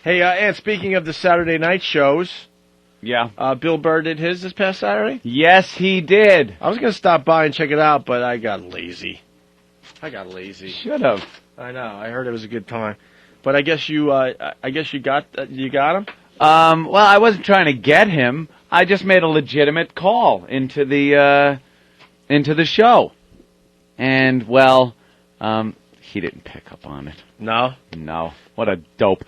Hey, and speaking of the Saturday night shows, Bill Burr did his this past Saturday? Yes, he did. I was going to stop by and check it out, but I got lazy. Should have. I know. I heard it was a good time. But I guess you got him? Well, I wasn't trying to get him. I just made a legitimate call into the show. And, well, he didn't pick up on it. No? No. What a dope.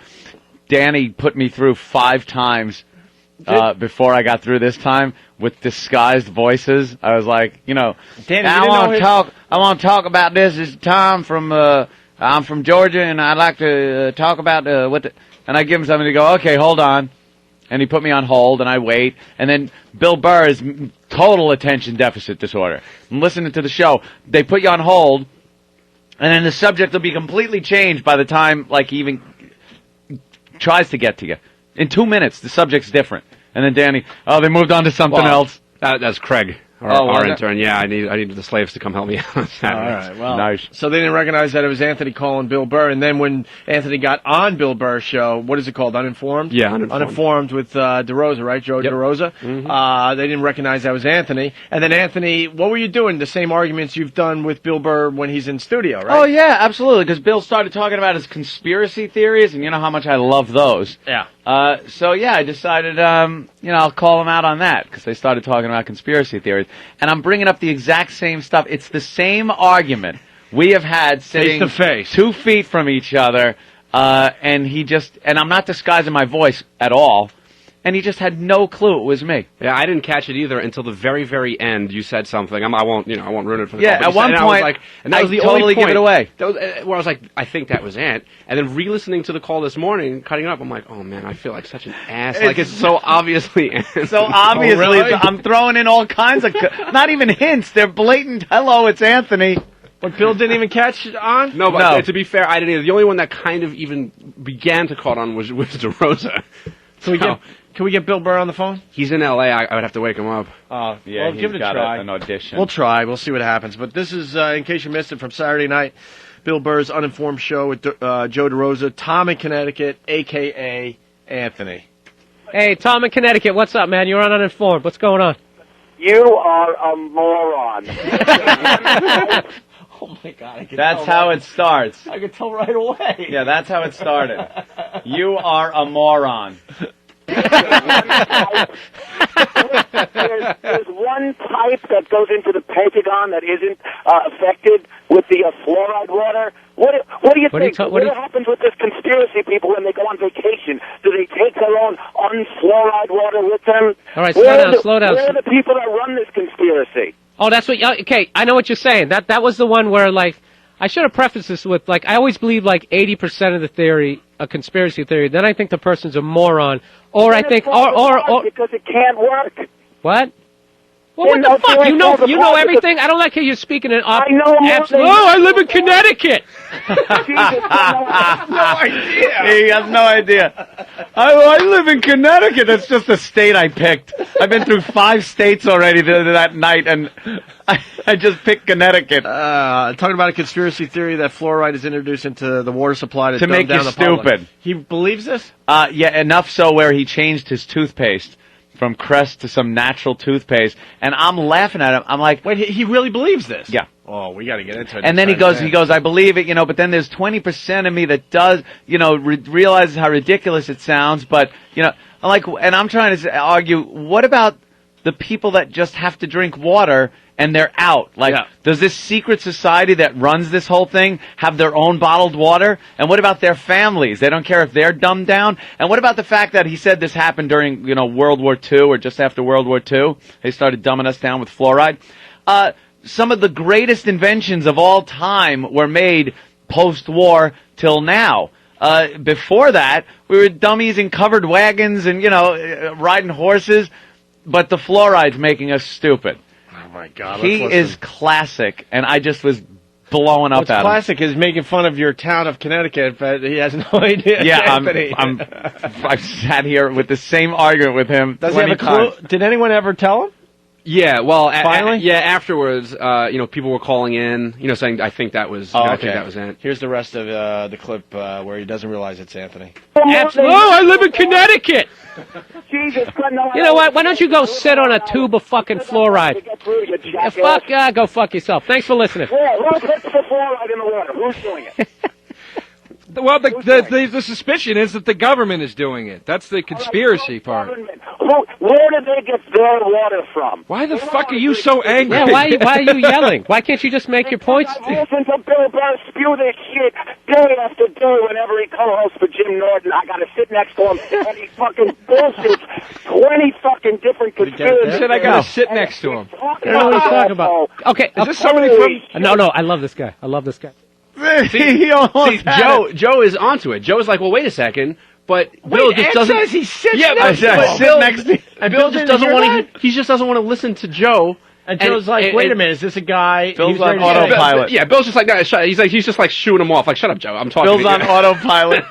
Danny put me through 5 times before I got through this time with disguised voices. I was like, Danny, I want to talk about this. This is Tom from I'm from Georgia, and I'd like to talk about and I give him something to go, okay, hold on. And he put me on hold, and I wait. And then Bill Burr is total attention deficit disorder. I'm listening to the show. They put you on hold, and then the subject will be completely changed by the time, he even tries to get to you. In 2 minutes, the subject's different. And then Danny, they moved on to something else. That's Craig, our intern. Yeah, I need the slaves to come help me out. All right, well, nice. So they didn't recognize that it was Anthony calling Bill Burr, and then when Anthony got on Bill Burr's show, what is it called, Uninformed? Yeah, Uninformed with DeRosa, right, Joe DeRosa? Mm-hmm. They didn't recognize that was Anthony. And then Anthony, what were you doing? The same arguments you've done with Bill Burr when he's in studio, right? Oh, yeah, absolutely, because Bill started talking about his conspiracy theories, and you know how much I love those. Yeah. I decided, I'll call him out on that, because they started talking about conspiracy theories. And I'm bringing up the exact same stuff. It's the same argument we have had sitting face to face, 2 feet from each other, and I'm not disguising my voice at all, and he just had no clue it was me. Yeah, I didn't catch it either until the very, very end. You said something. I won't ruin it for the call. At one point, that was the totally only point. Give it away. That was, where I was like, I think that was Ant. And then re-listening to the call this morning, cutting it up, I'm like, oh man, I feel like such an ass. It's so obviously Ant. So obviously, oh, really? I'm throwing in all kinds of, not even hints. They're blatant. Hello, it's Anthony. But Bill didn't even catch it on? No, but to be fair, I didn't either. The only one that kind of even began to caught on was DeRosa. Can we get Bill Burr on the phone? He's in L.A. I would have to wake him up. Yeah, well, give it a try. An audition. We'll try. We'll see what happens. But this is, in case you missed it, from Saturday night, Bill Burr's Uninformed show with Joe DeRosa, Tom in Connecticut, a.k.a. Anthony. Hey, Tom in Connecticut, what's up, man? You're on Uninformed. What's going on? You are a moron. Oh, my God. That's how it starts. I could tell right away. Yeah, that's how it started. You are a moron. There's one pipe that goes into the Pentagon that isn't affected with the fluoride water. What do you think? What happens with this conspiracy people when they go on vacation? Do they take their own unfluoride water with them? All right, slow down. Where are the people that run this conspiracy? Oh, that's what. Okay, I know what you're saying. That was the one where, I should have prefaced this with, I always believe 80% of the theory, a conspiracy theory. Then I think the person's a moron, or I think, or because it can't work. What? Well, what the fuck? You know everything? I don't like how you're speaking in I know absolutely. Oh, I live in Connecticut. No idea. He has no idea. I live in Connecticut. That's just a state I picked. I've been through 5 states already that night, and I just picked Connecticut. Talking about a conspiracy theory that fluoride is introduced into the water supply to make dumb you down stupid. The public. He believes this? Yeah, enough so where he changed his toothpaste from Crest to some natural toothpaste, and I'm laughing at him. I'm like, wait, he really believes this? Yeah. Oh, we got to get into it. And then he goes, I believe it, but then there's 20% of me that does, realizes how ridiculous it sounds, but, I'm like, and I'm trying to argue, what about the people that just have to drink water and they're out? Does this secret society that runs this whole thing have their own bottled water? And what about their families? They don't care if they're dumbed down? And what about the fact that he said this happened during, World War II or just after World War II? They started dumbing us down with fluoride. Some of the greatest inventions of all time were made post-war till now. Before that, we were dummies in covered wagons and, riding horses, but the fluoride's making us stupid. Oh, my God. He is classic, and I just was blowing up at him. What's classic is making fun of your town of Connecticut, but he has no idea. Yeah, I've sat here with the same argument with him. Does he have a clue? Did anyone ever tell him? Yeah, well, Finally? afterwards, people were calling in, saying, I think that was, I think that was it. Here's the rest of the clip where he doesn't realize it's Anthony. Absolutely. Oh, I live in Connecticut. Jesus Christ, no, You know what? Why don't you go sit on a tube of fucking fluoride? Go fuck yourself. Thanks for listening. Yeah, who puts the fluoride in the water? Who's doing it? Well, the suspicion is that the government is doing it. That's the conspiracy part. Where did they get their water from? Why the fuck are you so angry? Yeah, why are you yelling? Why can't you just make your points? I listen to Bill Burr spew this shit day after day whenever he co-hosts for Jim Norton. I gotta sit next to him and he fucking bullshits 20 fucking different conspiracies. Said I gotta sit next to him. I don't know what he's talking about. Okay. Is this somebody from... No, I love this guy. See, Joe is onto it. Joe is like, well, wait a second, but Bill just doesn't. Says he sits next to him. And Bill just doesn't want to. He just doesn't want to listen to Joe. And Joe's like, wait a minute, is this a guy? Bill's on autopilot. Yeah, Bill's just like, no, he's just like shooing him off. Like, shut up, Joe. I'm talking. Bill's to you. on autopilot.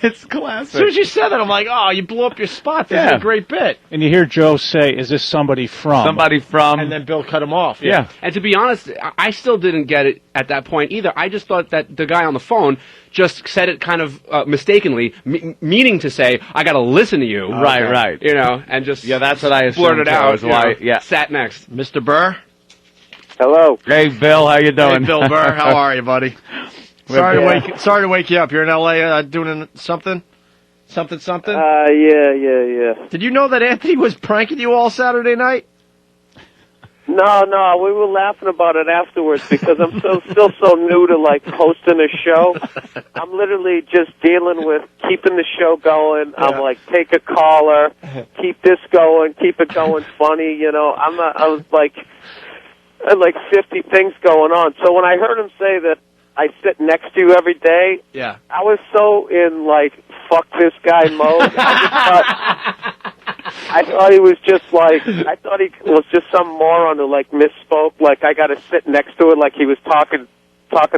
It's classic. As soon as you said that, I'm like, oh, you blew up your spot. This is a great bit. And you hear Joe say, is this somebody from? Somebody from... And then Bill cut him off. Yeah. And to be honest, I still didn't get it at that point either. I just thought that the guy on the phone just said it kind of mistakenly, meaning to say, I got to listen to you. Right. And just that's what I assumed. blurted out. Is why, Sat next. Mr. Burr? Hello. Hey, Bill, how you doing? Hey, Bill Burr, how are you, buddy? Sorry to wake you up. You're in L.A. Doing something? Something? Yeah. Did you know that Anthony was pranking you all Saturday night? No, we were laughing about it afterwards because I'm still so new to like hosting a show. I'm literally just dealing with keeping the show going. Yeah. I'm like, take a caller, keep this going, keep it going funny. I was like, I had like 50 things going on. So when I heard him say that I sit next to you every day, yeah, I was so in like fuck this guy mode. I thought he was just like, I thought he was just some moron who like misspoke. Like I got to sit next to it, like he was talking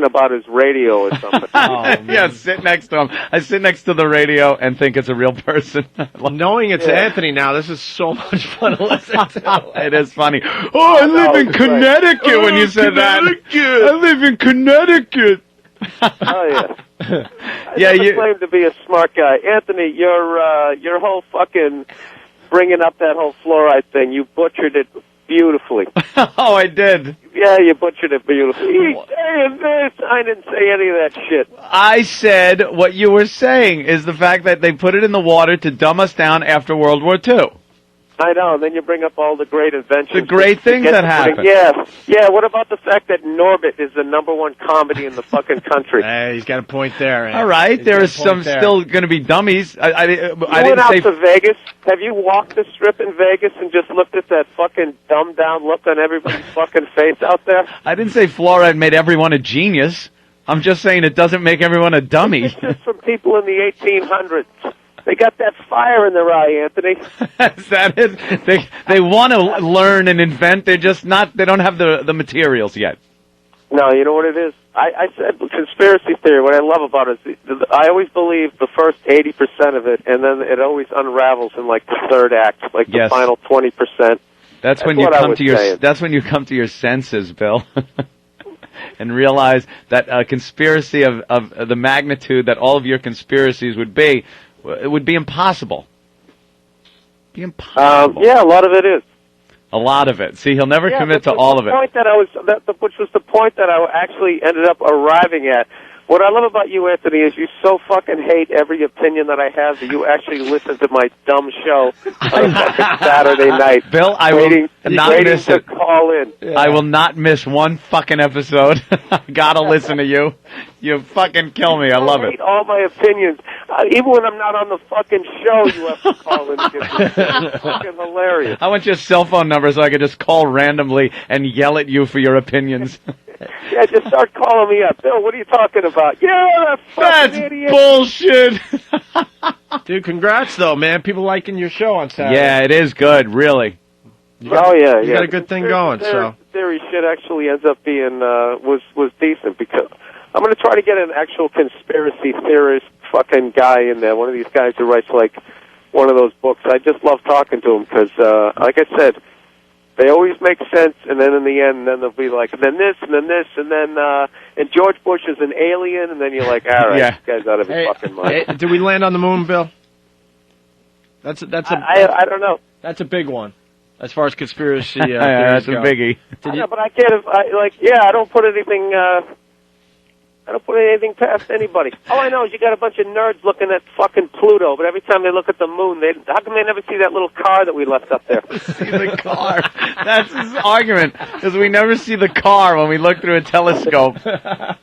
about his radio or something. Yeah, sit next to him. I sit next to the radio and think it's a real person. Knowing it's Anthony now, this is so much fun to listen to. It is funny. Oh, I live in Connecticut when you said that. I live in Connecticut. Oh, yeah. You claim to be a smart guy. Anthony, your whole fucking bringing up that whole fluoride thing, you butchered it beautifully. Oh, I did. Yeah, you butchered it beautifully. He's saying this. I didn't say any of that shit. I said what you were saying is the fact that they put it in the water to dumb us down after World War II. I know, and then you bring up all the great inventions. The great things that happen. Yeah, what about the fact that Norbit is the #1 comedy in the fucking country? Hey, he's got a point there. All right, there are some still going to be dummies. I didn't went out to Vegas. Have you walked the strip in Vegas and just looked at that fucking dumbed-down look on everybody's fucking face out there? I didn't say fluoride made everyone a genius. I'm just saying it doesn't make everyone a dummy. This is from people in the 1800s. They got that fire in their eye, Anthony. Is that it? They want to learn and invent. They're just not. They don't have the materials yet. No, you know what it is? I said conspiracy theory. What I love about it is I always believe the first 80% of it, and then it always unravels in like the third act, like the final 20%. That's when you come to your. That's when you come to your senses, Bill. And realize that a conspiracy of the magnitude that all of your conspiracies would be. It would be impossible. Yeah, a lot of it is. A lot of it. See, he'll never commit to all of it. Which was the point that I actually ended up arriving at. What I love about you, Anthony, is you so fucking hate every opinion that I have that you actually listen to my dumb show on a fucking Saturday night. Bill, I will not miss it. Call in. Yeah. I will not miss one fucking episode. I gotta listen to you. You fucking kill me. I love it. All my opinions. Even when I'm not on the fucking show, you have to call in. It's fucking hilarious. I want your cell phone number so I can just call randomly and yell at you for your opinions. Yeah, just start calling me up. Bill, what are you talking about? Yeah, that's idiot. Bullshit. Dude, congrats, though, man. People liking your show on Saturday. Yeah, it is good, really. You got a good thing going, so. Theory shit actually ends up being, was decent because I'm going to try to get an actual conspiracy theorist fucking guy in there, one of these guys who writes, like, one of those books. I just love talking to him because, like I said, They always make sense, and then in the end, then they'll be like, and then this, and then this, and then and George Bush is an alien, and then you're like, all right, this guy's out of his fucking mind. Did we land on the moon, Bill? I don't know. That's a big one, as far as conspiracy theories that's a go. biggie. Yeah, but I can't. I don't put anything. I don't put anything past anybody. All I know is you got a bunch of nerds looking at fucking Pluto, but every time they look at the moon, how come they never see that little car that we left up there? See the car. That's his argument, because we never see the car when we look through a telescope.